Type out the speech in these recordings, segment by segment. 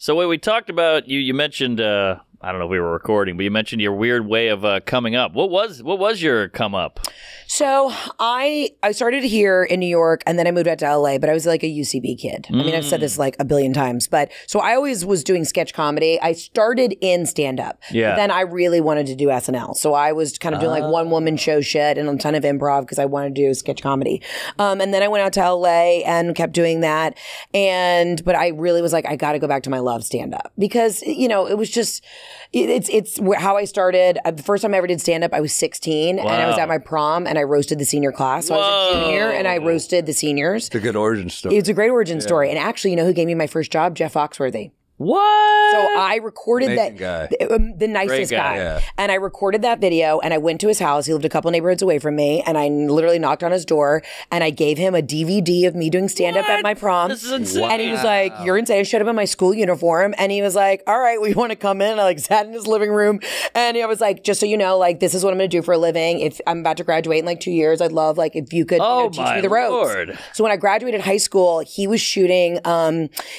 So we talked about you mentioned I don't know if we were recording, but you mentioned your weird way of coming up. What was your come up? So I started here in New York, and then I moved out to LA, but I was like a UCB kid. I mean, I've said this like a billion times, but so I always was doing sketch comedy. I started in stand-up. Yeah. But then I really wanted to do SNL. So I was kind of doing like one-woman show shit and a ton of improv because I wanted to do sketch comedy. And then I went out to LA and kept doing that. But I really was like, I got to go back to my love stand-up because, you know, it was just... It's how I started. The first time I ever did stand-up, I was 16, and I was at my prom, and I roasted the senior class. So I was a junior, and I roasted the seniors. It's a good origin story. It's a great origin story. And actually, you know who gave me my first job? Jeff Foxworthy. What? So I recorded Amazing that. guy. The nicest guy. Yeah. And I recorded that video and I went to his house. He lived a couple neighborhoods away from me. And I literally knocked on his door and I gave him a DVD of me doing stand-up at my prom. This is insane. And he was like, you're insane. I showed up in my school uniform. And he was like, all right, we want to come in. And I like sat in his living room. And I was like, just so you know, like, this is what I'm going to do for a living. If I'm about to graduate in like 2 years, I'd love like if you could teach me the ropes. Lord. So when I graduated high school, he was shooting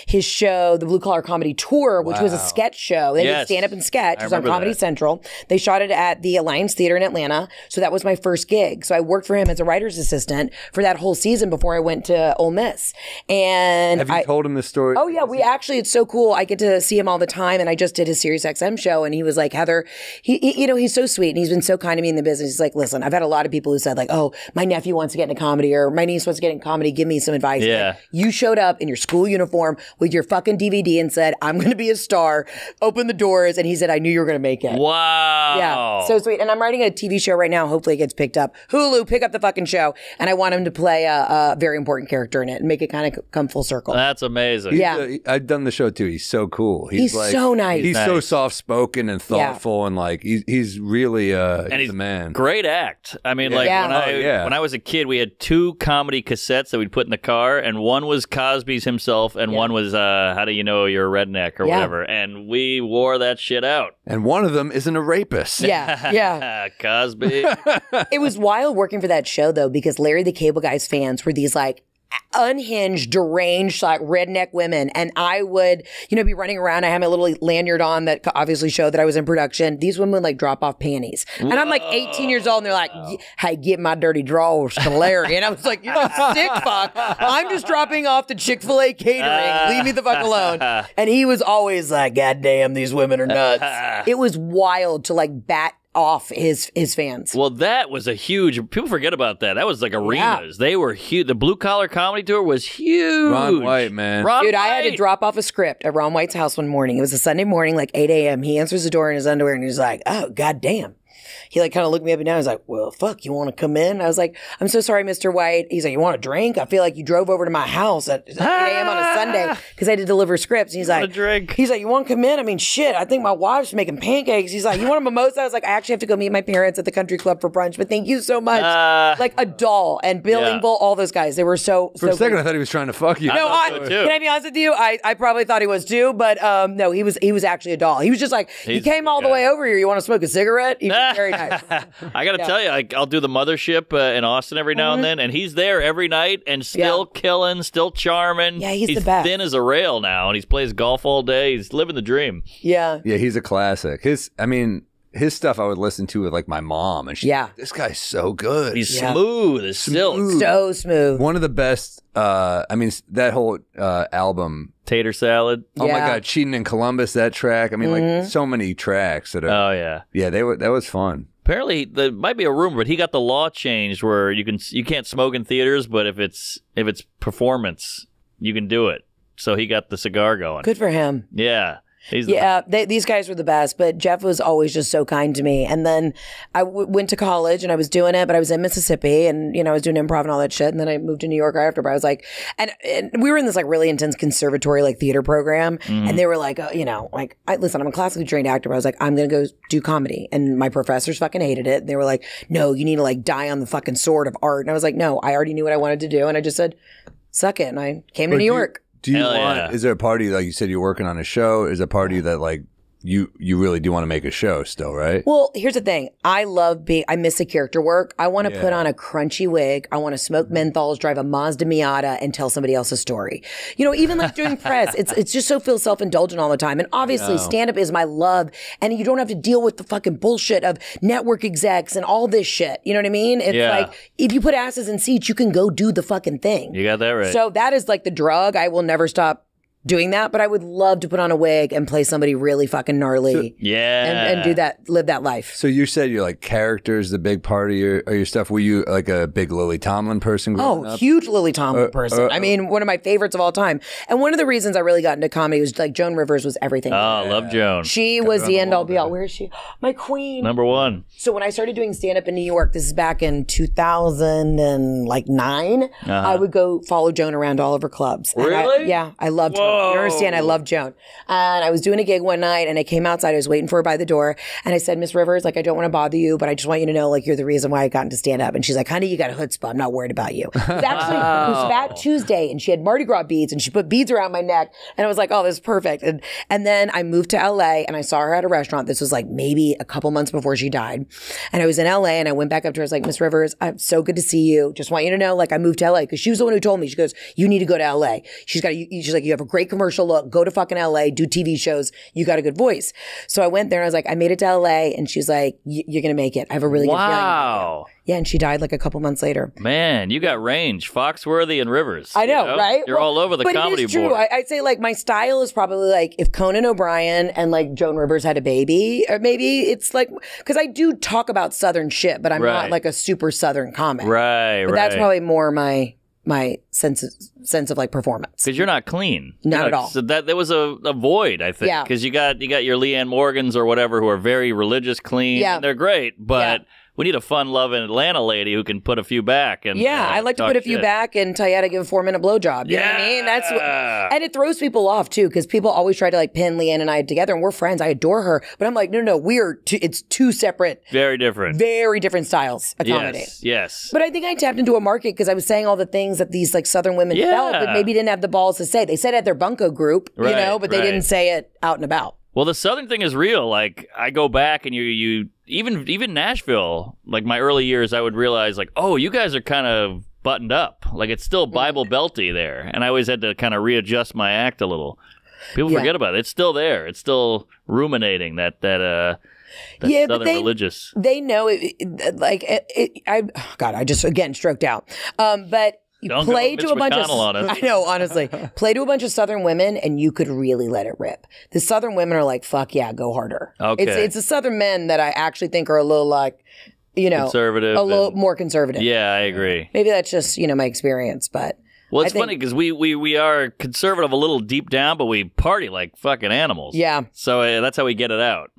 his show, the Blue Collar Comedy Tour, which was a sketch show. They did stand up and sketch. It was on Comedy Central. They shot it at the Alliance Theater in Atlanta. So that was my first gig. So I worked for him as a writer's assistant for that whole season before I went to Ole Miss. And have you told him this story? Oh yeah, we actually, it's so cool. I get to see him all the time, and I just did his Sirius XM show, and he was like, Heather, you know, he's so sweet, and he's been so kind to me in the business. He's like, listen, I've had a lot of people who said like, oh, my nephew wants to get into comedy, or my niece wants to get into comedy. Give me some advice. Yeah. Like, you showed up in your school uniform with your fucking DVD and said, I'm going to be a star. Open the doors, and he said, I knew you were going to make it. Wow. Yeah, so sweet. And I'm writing a TV show right now. Hopefully it gets picked up. Hulu, pick up the fucking show. And I want him to play a very important character in it and make it kind of come full circle. That's amazing. Yeah. I've done the show too. He's so cool. He's like, so nice. He's so Nice. soft-spoken and thoughtful, and like he's really And he's he's the man. great act. I mean, like Yeah. when I was a kid, we had 2 comedy cassettes that we'd put in the car, and one was Cosby's himself, and one was How Do You Know You're a Redneck or whatever. And we wore that shit out. And one of them isn't a rapist. Yeah. Cosby. It was wild working for that show, though, because Larry the Cable Guy's fans were these like unhinged, deranged, like redneck women. And I would, you know, be running around. I had my little lanyard on that obviously showed that I was in production. These women would like drop off panties. And I'm like 18 years old and they're like, hey, get my dirty drawers to Larry. And I was like, you're a sick fuck. I'm just dropping off to Chick-fil-A catering. Leave me the fuck alone. And he was always like, God damn, these women are nuts. It was wild to like bat off his fans. Well, that was a huge... People forget about that. That was like arenas. They were huge. The Blue Collar Comedy Tour was huge. Ron White, man. Dude, I had to drop off a script at Ron White's house one morning. It was a Sunday morning, like 8 a.m. He answers the door in his underwear and he's like, oh, goddamn. He like kind of looked me up and down. He's like, well, fuck, you want to come in? I was like, I'm so sorry, Mr. White. He's like, you want a drink? I feel like you drove over to my house at 8 a.m. on a Sunday because I had to deliver scripts. And he's like, a drink. He's like, you want to come in? I mean, shit, I think my wife's making pancakes. He's like, you want a mimosa? I was like, I actually have to go meet my parents at the country club for brunch, but thank you so much. Like a doll and Bill Engvall, all those guys. They were so For a second, great. I thought he was trying to fuck you. No, can I be honest with you? I probably thought he was too, but no, he was actually a doll. He was just like, he came all the way over here. You want to smoke a cigarette? He was very nice. I got to tell you, I'll do the mothership in Austin every now and then, and he's there every night and still killing, still charming. Yeah, he's the best. Thin as a rail now, and he plays golf all day. He's living the dream. Yeah. Yeah, he's a classic. His stuff I would listen to with like my mom, and she's like, this guy's so good. He's smooth as silk. So smooth. One of the best. I mean, that whole album. Tater salad. Oh my God, Cheating in Columbus, that track. I mean, like so many tracks that are. Oh yeah. Yeah, that was fun. Apparently, there might be a rumor, but he got the law changed where you can't smoke in theaters, but if it's performance, you can do it. So he got the cigar going. Good for him. Yeah. These guys were the best, but Jeff was always just so kind to me. And then I went to college and I was doing it, but I was in Mississippi and, you know, I was doing improv and all that shit. And then I moved to New York right after, but I was like, and we were in this like really intense conservatory, like theater program. And they were like, you know, like, listen, I'm a classically trained actor, but I was like, I'm going to go do comedy. And my professors fucking hated it. And they were like, no, you need to like die on the fucking sword of art. And I was like, no, I already knew what I wanted to do. And I just said, suck it. And I came to New York. Do you want? Is there a party like you said you're working on a show? Is there a party that like you really do want to make a show still, right? Well, here's the thing. I miss the character work. I want to put on a crunchy wig. I want to smoke menthols, drive a Mazda Miata, and tell somebody else's story. You know, even like doing press, it's just so feel self-indulgent all the time. And obviously stand-up is my love. And you don't have to deal with the fucking bullshit of network execs and all this shit. You know what I mean? It's like, if you put asses in seats, you can go do the fucking thing. You got that right. So that is like the drug. I will never stop doing that, but I would love to put on a wig and play somebody really fucking gnarly. And do that, live that life. So you said you're like characters, the big part of your stuff. Were you like a big Lily Tomlin person growing up? Huge Lily Tomlin person. I mean, one of my favorites of all time. And one of the reasons I really got into comedy was like Joan Rivers was everything. Oh, love Joan. She was the end all be all. Where is she? My queen. Number one. So when I started doing stand up in New York, this is back in 2009, I would go follow Joan around all of her clubs. Really? I loved her. You understand? I love Joan. And I was doing a gig one night and I came outside. I was waiting for her by the door. And I said, Miss Rivers, like, I don't want to bother you, but I just want you to know, like, you're the reason why I got into stand up. And she's like, honey, you got a chutzpah. I'm not worried about you. It was Fat Tuesday and she had Mardi Gras beads and she put beads around my neck. And I was like, oh, this is perfect. And then I moved to LA and I saw her at a restaurant. This was like maybe a couple months before she died. And I was in LA and I went back up to her. I was like, Miss Rivers, I'm so good to see you. Just want you to know, like, I moved to LA because she was the one who told me. She goes, you need to go to LA. She's like, you have a great commercial look. Go to fucking LA, do TV shows. You got a good voice. So I went there and I was like, I made it to LA. And she's like, you're going to make it. I have a really good feeling. Wow. Yeah, and she died like a couple months later. Man, you got range. Foxworthy and Rivers. I know, right? You're all over the comedy it is true. board. I'd say like my style is probably like if Conan O'Brien and like Joan Rivers had a baby, or maybe it's like, because I do talk about Southern shit, but I'm not like a super Southern comic. Right, but that's probably more my sense of like performance. Because you're not clean. Not at all. So there was a void, I think. Yeah. Because you got your Leanne Morgans or whatever who are very religious, clean. Yeah. And they're great, but we need a fun-loving Atlanta lady who can put a few back. And I like to put a few back and tell you how to give a 4-minute blowjob. You know what I mean? And it throws people off too, because people always try to like pin Leanne and I together, and we're friends. I adore her, but I'm like, no, it's two separate, very different styles of comedy. Yes. But I think I tapped into a market because I was saying all the things that these like Southern women felt, but maybe didn't have the balls to say. They said it at their bunco group, you know, but they didn't say it out and about. Well, the Southern thing is real. Like, I go back and you even Nashville, like my early years, I would realize like, oh, you guys are kind of buttoned up. Like, it's still Bible belty there. And I always had to kind of readjust my act a little. People forget about it. It's still there. It's still ruminating that Southern religious. They know it. I just again stroked out. But Don't play go to a bunch of on us. I know, honestly. Play to a bunch of Southern women and you could really let it rip. The Southern women are like, fuck yeah, go harder. Okay. It's the Southern men that I actually think are a little like, you know, conservative, a little more conservative. Yeah, I agree. Maybe that's just, you know, my experience, but well, it's funny because we are conservative a little deep down, but we party like fucking animals. Yeah. So that's how we get it out.